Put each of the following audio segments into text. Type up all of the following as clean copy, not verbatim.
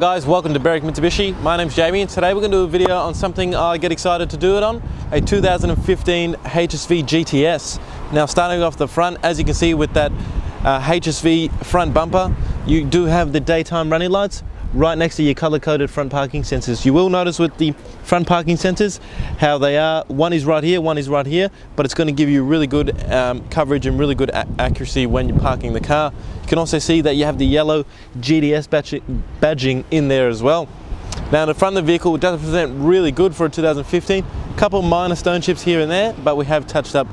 guys, welcome to Berwick Mitsubishi. My name's Jamie and today we're going to do a video on something I get excited to do it on, a 2015 HSV GTS. Now starting off the front, as you can see with that HSV front bumper, you do have the daytime running lights right next to your color-coded front parking sensors. You will notice with the front parking sensors how they are, one is right here, one is right here, but it's going to give you really good coverage and really good accuracy when you're parking the car. You can also see that you have the yellow GTS badging in there as well. Now the front of the vehicle does present really good for a 2015. A couple minor stone chips here and there, but we have touched up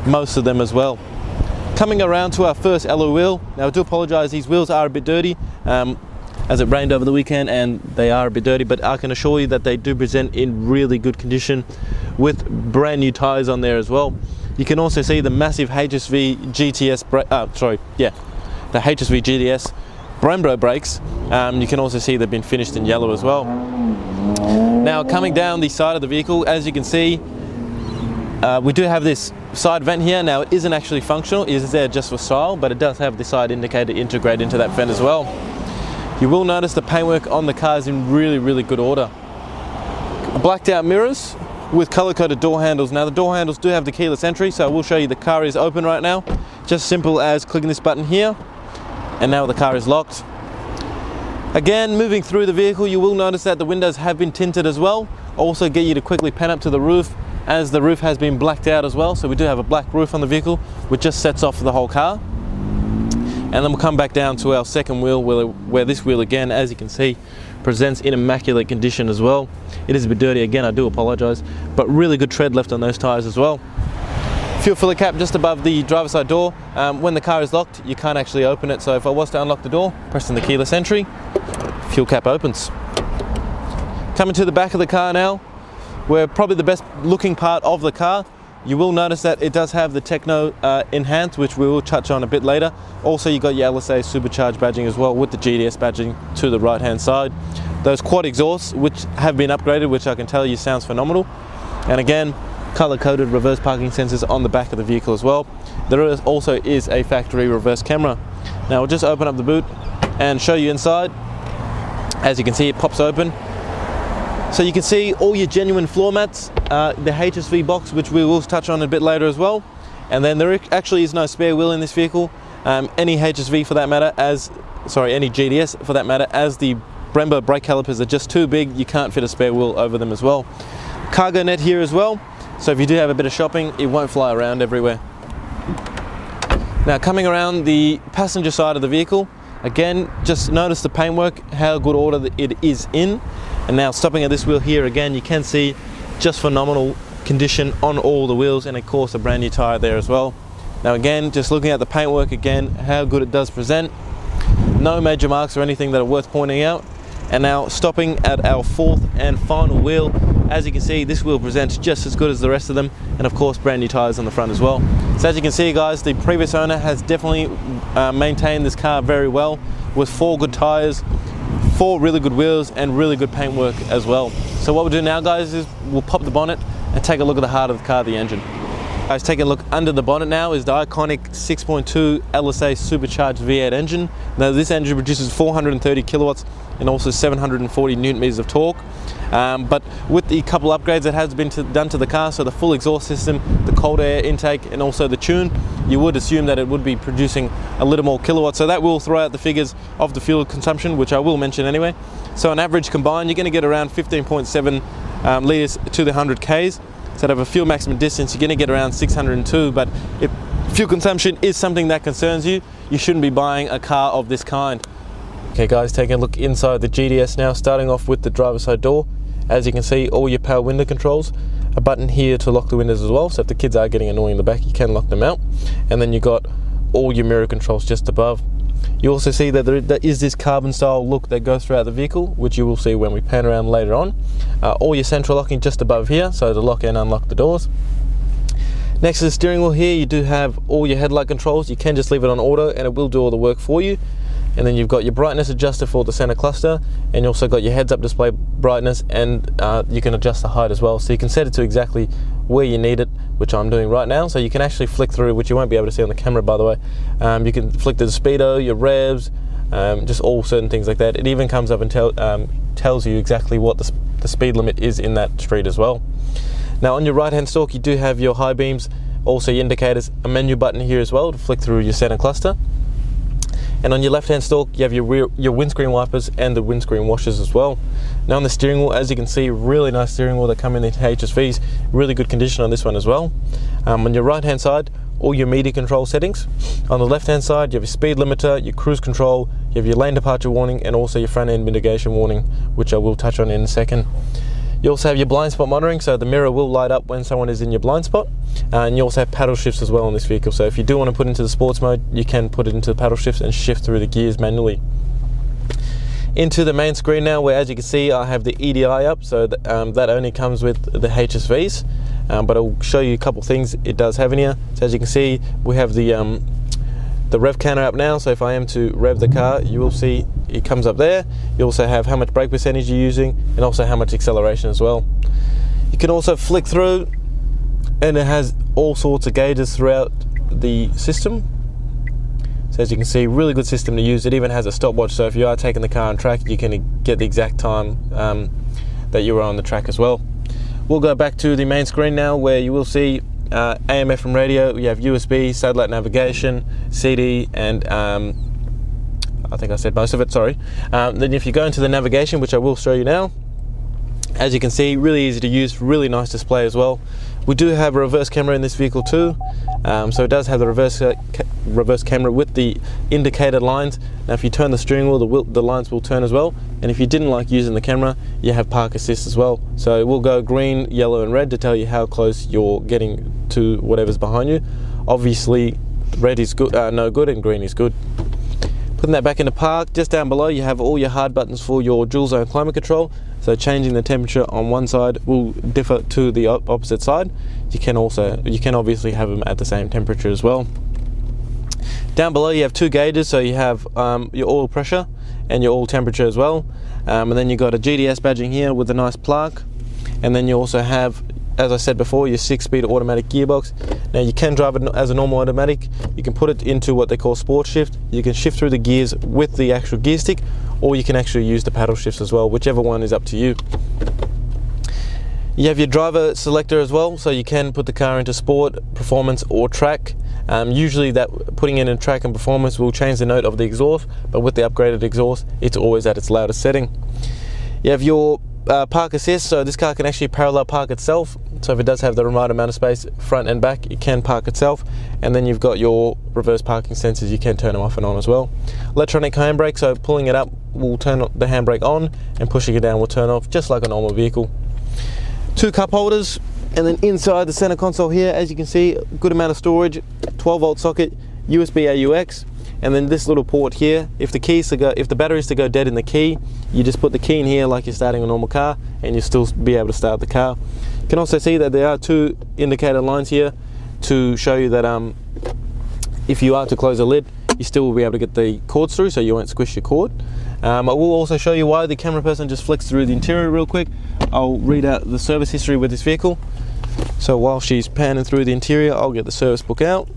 most of them as well. Coming around to our first alloy wheel. Now I do apologize, these wheels are a bit dirty. As it rained over the weekend and they are a bit dirty, but I can assure you that they do present in really good condition with brand new tires on there as well. You can also see the massive HSV GTS, the HSV GTS Brembo brakes. You can also see they've been finished in yellow as well. Now coming down the side of the vehicle, as you can see, we do have this side vent here. Now it isn't actually functional, it is there just for style, but it does have the side indicator integrated into that vent as well. You will notice the paintwork on the car is in really good order. Blacked out mirrors with color-coded door handles. Now the door handles do have the keyless entry, so I will show you the car is open right now. Just simple as clicking this button here, and now the car is locked. Again, moving through the vehicle, you will notice that the windows have been tinted as well. Also get you to quickly pan up to the roof, as the roof has been blacked out as well. So we do have a black roof on the vehicle, which just sets off the whole car. And then we'll come back down to our second wheel where this wheel again, as you can see, presents in immaculate condition as well. It is a bit dirty again, I do apologize, but really good tread left on those tires as well. Fuel filler cap just above the driver's side door. When the car is locked, you can't actually open it, so if I was to unlock the door, pressing the keyless entry, fuel cap opens. Coming to the back of the car now, where probably the best looking part of the car. You will notice that it does have the Techno Enhance, which we will touch on a bit later. Also, you got your LSA supercharged badging as well with the GTS badging to the right hand side. Those quad exhausts, which have been upgraded, which I can tell you sounds phenomenal. And again, color-coded reverse parking sensors on the back of the vehicle as well. There also is a factory reverse camera. Now we'll just open up the boot and show you inside. As you can see, it pops open. So you can see all your genuine floor mats, the HSV box, which we will touch on a bit later as well. And then there actually is no spare wheel in this vehicle. Any HSV for that matter, any GTS for that matter, as the Brembo brake calipers are just too big, you can't fit a spare wheel over them as well. Cargo net here as well, so if you do have a bit of shopping, it won't fly around everywhere. Now coming around the passenger side of the vehicle, again, just notice the paintwork, how good order it is in. And now stopping at this wheel here again, you can see just phenomenal condition on all the wheels, and of course a brand new tire there as well. Now again, just looking at the paintwork again, how good it does present. No major marks or anything that are worth pointing out. And now stopping at our fourth and final wheel, as you can see, this wheel presents just as good as the rest of them, and of course brand new tires on the front as well. So as you can see guys, the previous owner has definitely maintained this car very well with 4 good tires, 4 really good wheels and really good paintwork as well. So what we'll do now guys is we'll pop the bonnet and take a look at the heart of the car, the engine. Guys, taking a look under the bonnet now is the iconic 6.2 LSA supercharged V8 engine. Now this engine produces 430 kilowatts and also 740 newton meters of torque. But with the couple upgrades that has been done to the car, so the full exhaust system, the cold air intake and also the tune, you would assume that it would be producing a little more kilowatts. So that will throw out the figures of the fuel consumption, which I will mention anyway. So on average combined, you're going to get around 15.7 litres to the 100 Ks. So to have a fuel maximum distance, you're going to get around 602. But if fuel consumption is something that concerns you, you shouldn't be buying a car of this kind. Okay guys, taking a look inside the GTS now, starting off with the driver's side door. As you can see, all your power window controls, a button here to lock the windows as well, so if the kids are getting annoying in the back, you can lock them out. And then you got all your mirror controls just above. You also see that there is this carbon style look that goes throughout the vehicle, which you will see when we pan around later on. All your central locking just above here, so to lock and unlock the doors. Next to the steering wheel here, you do have all your headlight controls. You can just leave it on auto and it will do all the work for you. And then you've got your brightness adjuster for the center cluster, and you also got your heads up display brightness, and you can adjust the height as well, so you can set it to exactly where you need it, which I'm doing right now. So you can actually flick through, which you won't be able to see on the camera by the way. You can flick to the speedo, your revs, just all certain things like that. It even comes up and tells you exactly what the speed limit is in that street as well. Now on your right hand stalk you do have your high beams, also your indicators, a menu button here as well to flick through your center cluster. And on your left hand stalk you have your windscreen wipers and the windscreen washers as well. Now on the steering wheel, as you can see, really nice steering wheel that come in the HSVs, really good condition on this one as well. On your right hand side, all your media control settings. On the left hand side you have your speed limiter, your cruise control, you have your lane departure warning, and also your front end mitigation warning, which I will touch on in a second. You also have your blind spot monitoring, so the mirror will light up when someone is in your blind spot. And you also have paddle shifts as well on this vehicle, so if you do want to put it into the sports mode, you can put it into the paddle shifts and shift through the gears manually. Into the main screen now, where as you can see I have the EDI up, so that only comes with the HSVs, but I'll show you a couple things it does have in here. So as you can see, we have the rev counter up now, so if I am to rev the car, you will see it comes up there. You also have how much brake percentage you're using and also how much acceleration as well. You can also flick through and it has all sorts of gauges throughout the system. So as you can see, really good system to use. It even has a stopwatch, so if you are taking the car on track, you can get the exact time that you were on the track as well. We'll go back to the main screen now, where you will see AM FM radio. You have USB, satellite navigation, CD, and I think I said most of it, sorry. Then if you go into the navigation, which I will show you now, as you can see, really easy to use, really nice display as well. We do have a reverse camera in this vehicle too, so it does have the reverse camera with the indicated lines. Now if you turn the steering wheel, the lines will turn as well, and if you didn't like using the camera, you have park assist as well, so it will go green, yellow and red to tell you how close you're getting to whatever's behind you. Obviously red is good, no good, and green is good. Putting that back into park, just down below you have all your hard buttons for your dual zone climate control, so changing the temperature on one side will differ to the opposite side. You can obviously have them at the same temperature as well. Down below you have two gauges, so you have your oil pressure and your oil temperature as well, and then you've got a GTS badging here with a nice plaque, and then you also have, as I said before, your 6-speed automatic gearbox. Now you can drive it as a normal automatic, you can put it into what they call sport shift, you can shift through the gears with the actual gear stick, or you can actually use the paddle shifts as well, whichever one is up to you. You have your driver selector as well, so you can put the car into sport, performance or track. Usually that putting it in track and performance will change the note of the exhaust, but with the upgraded exhaust it's always at its loudest setting. You have your park assist, so this car can actually parallel park itself, so if it does have the right amount of space front and back, it can park itself. And then you've got your reverse parking sensors, you can turn them off and on as well. Electronic handbrake, so pulling it up will turn the handbrake on and pushing it down will turn off, just like a normal vehicle. Two cup holders, and then inside the center console here, as you can see, a good amount of storage, 12-volt socket, USB AUX, and then this little port here. If the battery is to go dead in the key, you just put the key in here like you're starting a normal car, and you'll still be able to start the car. You can also see that there are two indicator lines here to show you that if you are to close the lid, you still will be able to get the cords through, so you won't squish your cord. I will also show you why the camera person just flicks through the interior real quick. I'll read out the service history with this vehicle. So while she's panning through the interior, I'll get the service book out.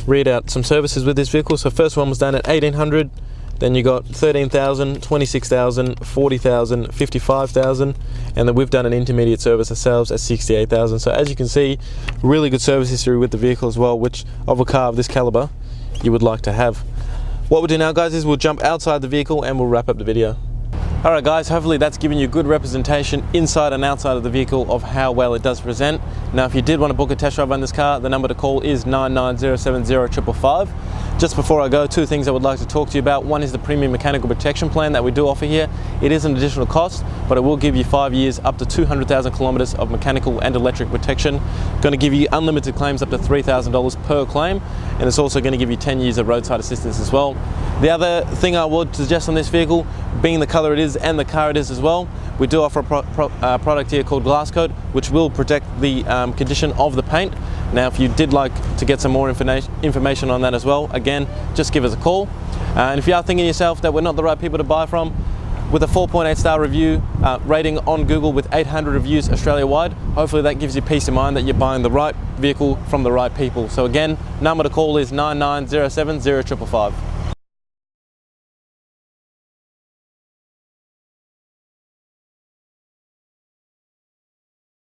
Read out some services with this vehicle. So first one was done at 1800, then you got 13,000, 26,000, 40,000, 55,000, and then we've done an intermediate service ourselves at 68,000. So as you can see, really good service history with the vehicle as well, which of a car of this caliber you would like to have. What we'll do now, guys, is we'll jump outside the vehicle and we'll wrap up the video. Alright guys, hopefully that's given you a good representation inside and outside of the vehicle of how well it does present. Now if you did want to book a test drive on this car, the number to call is 990705555. Just before I go, two things I would like to talk to you about. One is the premium mechanical protection plan that we do offer here. It is an additional cost, but it will give you 5 years, up to 200,000 kilometers of mechanical and electric protection. Going to give you unlimited claims up to $3,000 per claim, and it's also going to give you 10 years of roadside assistance as well. The other thing I would suggest on this vehicle, being the color it is and the car it is as well, we do offer a product here called Glass Coat, which will protect the condition of the paint. Now if you did like to get some more information on that as well, again, just give us a call. And if you are thinking to yourself that we're not the right people to buy from, with a 4.8 star review rating on Google with 800 reviews Australia-wide. Hopefully that gives you peace of mind that you're buying the right vehicle from the right people. So again, number to call is 9907 0555.